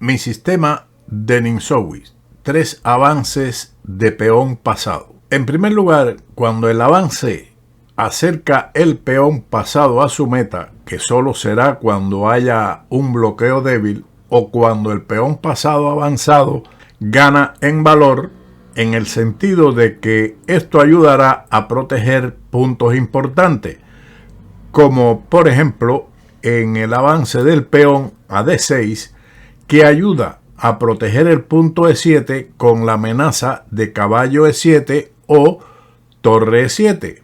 Mi sistema Denizowicz. 3 avances de peón pasado. En primer lugar, cuando el avance acerca el peón pasado a su meta, que solo será cuando haya un bloqueo débil o cuando el peón pasado avanzado gana en valor, en el sentido de que esto ayudará a proteger puntos importantes, como por ejemplo en el avance del peón a D6, que ayuda a proteger el punto E7 con la amenaza de caballo E7 o torre E7.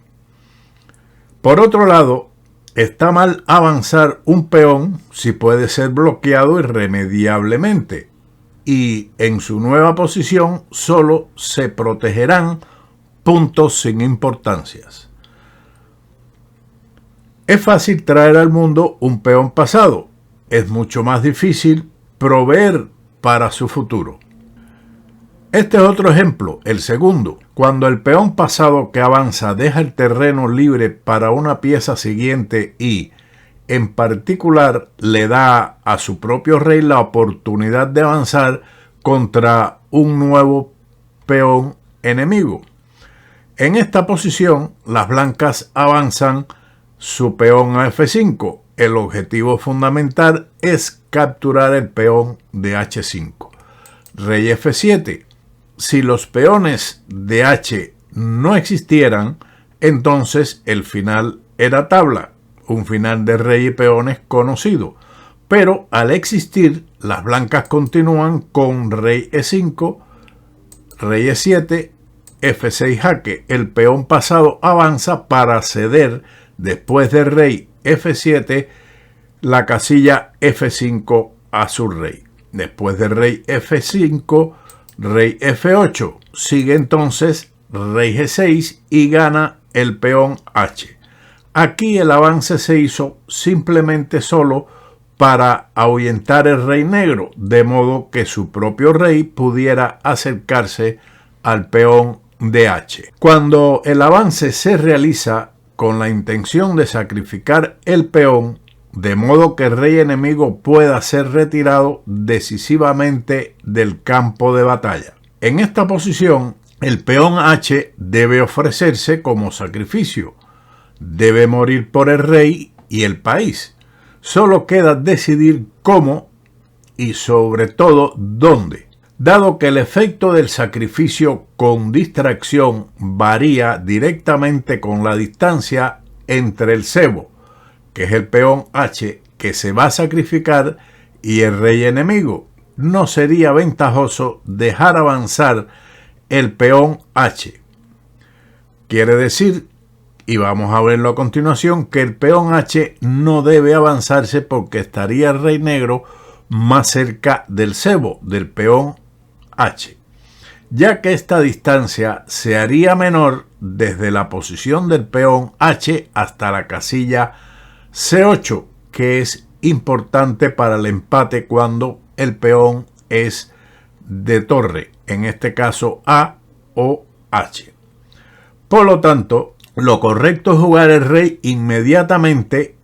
Por otro lado, está mal avanzar un peón si puede ser bloqueado irremediablemente, y en su nueva posición solo se protegerán puntos sin importancias. Es fácil traer al mundo un peón pasado, es mucho más difícil proveer para su futuro. Este es otro ejemplo, el segundo. Cuando el peón pasado que avanza deja el terreno libre para una pieza siguiente y, en particular, le da a su propio rey la oportunidad de avanzar contra un nuevo peón enemigo. En esta posición, las blancas avanzan su peón a F5. El objetivo fundamental es capturar el peón de H5. Rey F7. Si los peones de H no existieran, entonces el final era tabla, un final de rey y peones conocido. Pero al existir, las blancas continúan con rey E5, rey E7, F6 jaque. El peón pasado avanza para ceder después de rey F7 la casilla F5 a su rey. Después de rey F5, rey F8. Sigue entonces rey G6 y gana el peón H. Aquí el avance se hizo simplemente solo para ahuyentar el rey negro, de modo que su propio rey pudiera acercarse al peón de H. Cuando el avance se realiza con la intención de sacrificar el peón, de modo que el rey enemigo pueda ser retirado decisivamente del campo de batalla. En esta posición, el peón H debe ofrecerse como sacrificio. Debe morir por el rey y el país. Solo queda decidir cómo y sobre todo dónde. Dado que el efecto del sacrificio con distracción varía directamente con la distancia entre el cebo, que es el peón H que se va a sacrificar, y el rey enemigo, no sería ventajoso dejar avanzar el peón H. Quiere decir, y vamos a verlo a continuación, que el peón H no debe avanzarse porque estaría el rey negro más cerca del cebo del peón H, ya que esta distancia se haría menor desde la posición del peón H hasta la casilla C8, que es importante para el empate cuando el peón es de torre, en este caso A o H. Por lo tanto, lo correcto es jugar el rey inmediatamente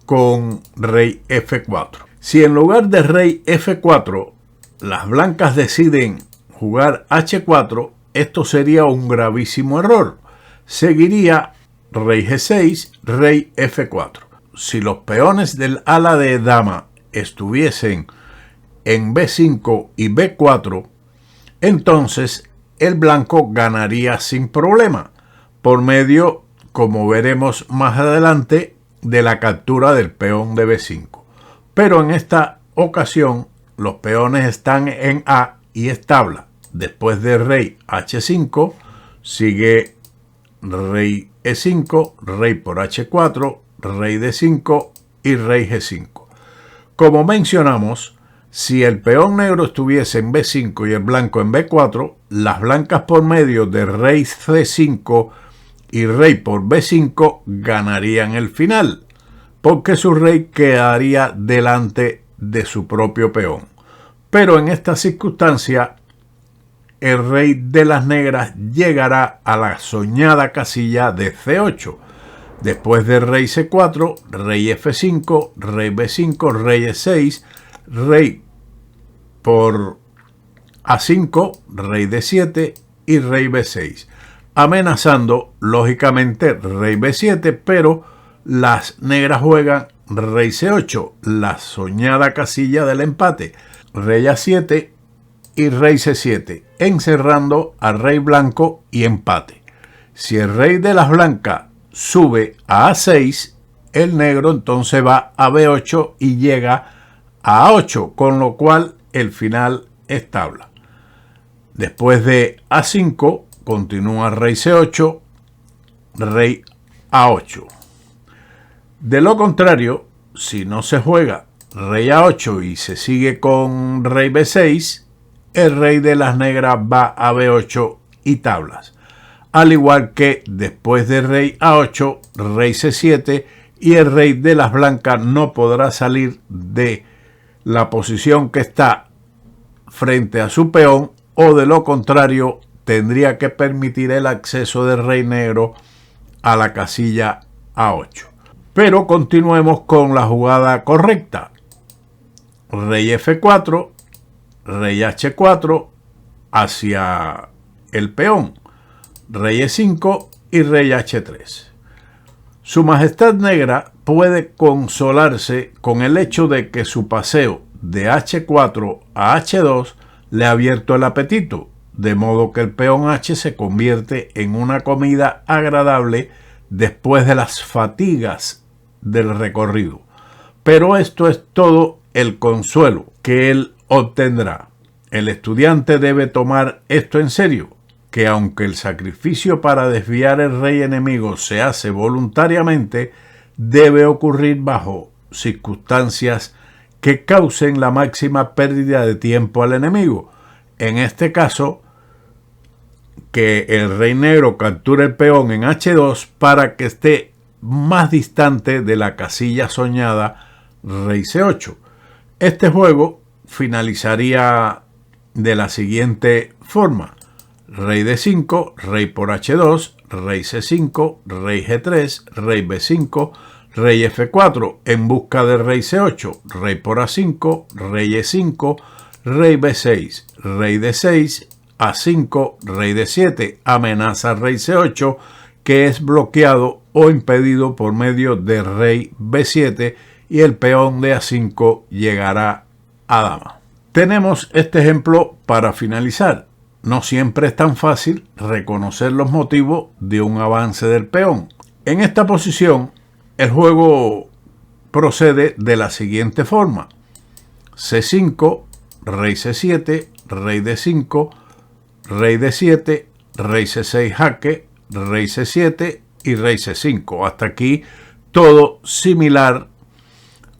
con rey F4. Si en lugar de rey F4 las blancas deciden jugar H4, esto sería un gravísimo error. Seguiría rey G6, rey F4. Si los peones del ala de dama estuviesen en B5 y B4, entonces el blanco ganaría sin problema, por medio, como veremos más adelante, de la captura del peón de B5. Pero en esta ocasión los peones están en A y es tabla. Después de rey H5 sigue rey E5, rey por H4, rey D5 y rey G5. Como mencionamos, si el peón negro estuviese en B5 y el blanco en B4, las blancas por medio de rey C5 y rey por B5 ganarían el final, porque su rey quedaría delante de su propio peón. Pero en esta circunstancia, el rey de las negras llegará a la soñada casilla de C8. Después de rey C4, rey F5, rey B5, rey E6, rey por A5, rey D7 y rey B6, amenazando lógicamente rey B7, pero las negras juegan rey C8, la soñada casilla del empate, rey A7 y rey C7, encerrando a rey blanco y empate. Si el rey de las blancas sube a A6, el negro entonces va a B8 y llega a A8, con lo cual el final es tabla. Después de A5 continúa rey C8, rey A8. De lo contrario, si no se juega rey A8 y se sigue con rey B6, el rey de las negras va a B8 y tablas. Al igual que después de rey A8, rey C7, y el rey de las blancas no podrá salir de la posición que está frente a su peón, o de lo contrario tendría que permitir el acceso del rey negro a la casilla A8. Pero continuemos con la jugada correcta. Rey F4, rey H4 hacia el peón, rey E5 y rey H3. Su Majestad Negra puede consolarse con el hecho de que su paseo de H4 a H2 le ha abierto el apetito, de modo que el peón H se convierte en una comida agradable después de las fatigas del recorrido. Pero esto es todo el consuelo que él obtendrá. El estudiante debe tomar esto en serio, que aunque el sacrificio para desviar el rey enemigo se hace voluntariamente, debe ocurrir bajo circunstancias que causen la máxima pérdida de tiempo al enemigo. En este caso, que el rey negro capture el peón en H2 para que esté más distante de la casilla soñada rey C8. Este juego finalizaría de la siguiente forma: rey D5, rey por H2, rey C5, rey G3, rey B5, rey F4 en busca de rey C8, rey por A5, rey E5, rey B6, rey D6, A5, rey D7, amenaza rey C8, que es bloqueado o impedido por medio de rey B7, y el peón de A5 llegará a dama. Tenemos este ejemplo para finalizar. No siempre es tan fácil reconocer los motivos de un avance del peón. En esta posición, el juego procede de la siguiente forma: C5, rey C7, rey D5, rey D7, rey C6 jaque, rey C7 y rey C5. Hasta aquí todo similar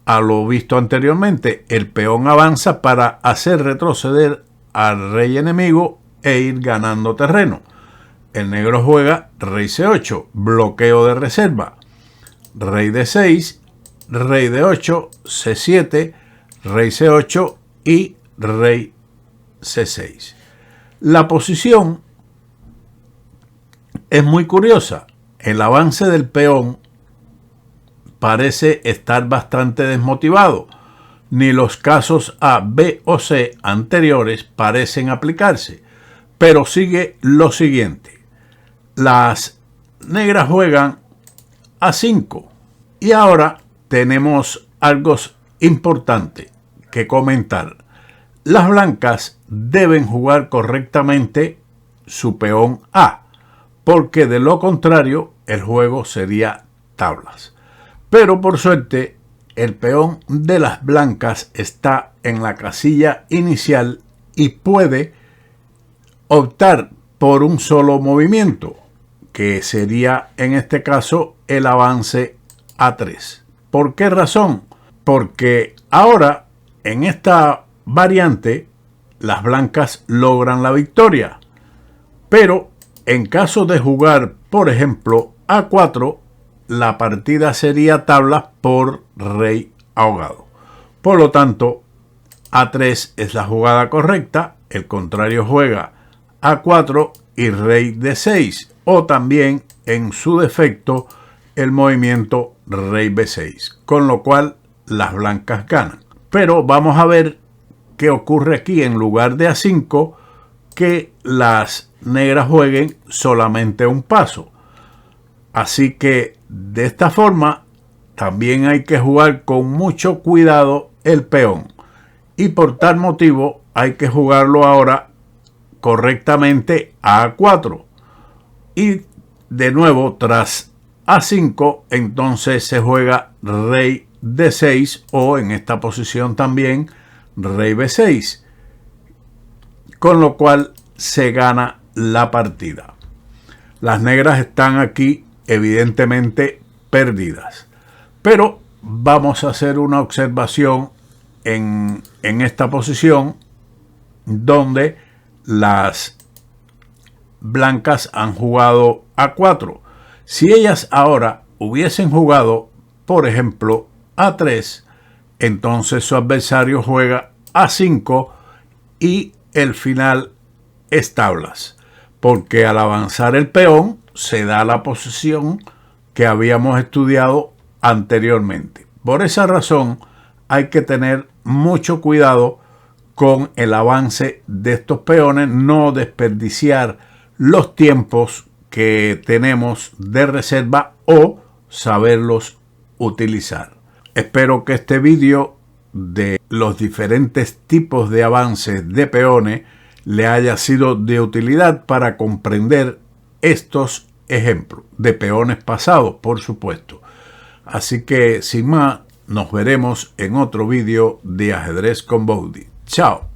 a lo visto anteriormente. El peón avanza para hacer retroceder al rey enemigo e ir ganando terreno. El negro juega rey C8, bloqueo de reserva, rey D6, rey D8, C7, rey C8 y rey C6. La posición es muy curiosa. El avance del peón parece estar bastante desmotivado. Ni los casos A, B o C anteriores parecen aplicarse. Pero sigue lo siguiente: las negras juegan A5. Y ahora tenemos algo importante que comentar. Las blancas deben jugar correctamente su peón A, porque de lo contrario el juego sería tablas. Pero por suerte, el peón de las blancas está en la casilla inicial y puede optar por un solo movimiento, que sería en este caso el avance A3. ¿Por qué razón? Porque ahora en esta variante las blancas logran la victoria, pero en caso de jugar, por ejemplo, A4, la partida sería tablas por rey ahogado. Por lo tanto, A3 es la jugada correcta. El contrario juega A4 y rey D6, o también en su defecto el movimiento rey B6, con lo cual las blancas ganan. Pero vamos a ver ¿qué ocurre aquí? En lugar de A5, que las negras jueguen solamente un paso. Así que de esta forma también hay que jugar con mucho cuidado el peón. Y por tal motivo hay que jugarlo ahora correctamente a A4. Y de nuevo tras A5 entonces se juega rey D6 o en esta posición también rey B6. Con lo cual se gana la partida. Las negras están aquí evidentemente perdidas. Pero vamos a hacer una observación en esta posición donde las blancas han jugado A4. Si ellas ahora hubiesen jugado, por ejemplo, A3, entonces su adversario juega A5 y el final es tablas, porque al avanzar el peón se da la posición que habíamos estudiado anteriormente. Por esa razón hay que tener mucho cuidado con el avance de estos peones, no desperdiciar los tiempos que tenemos de reserva o saberlos utilizar. Espero que este vídeo de los diferentes tipos de avances de peones le haya sido de utilidad para comprender estos ejemplos de peones pasados, por supuesto. Así que sin más, nos veremos en otro vídeo de Ajedrez con Boudy. Chao.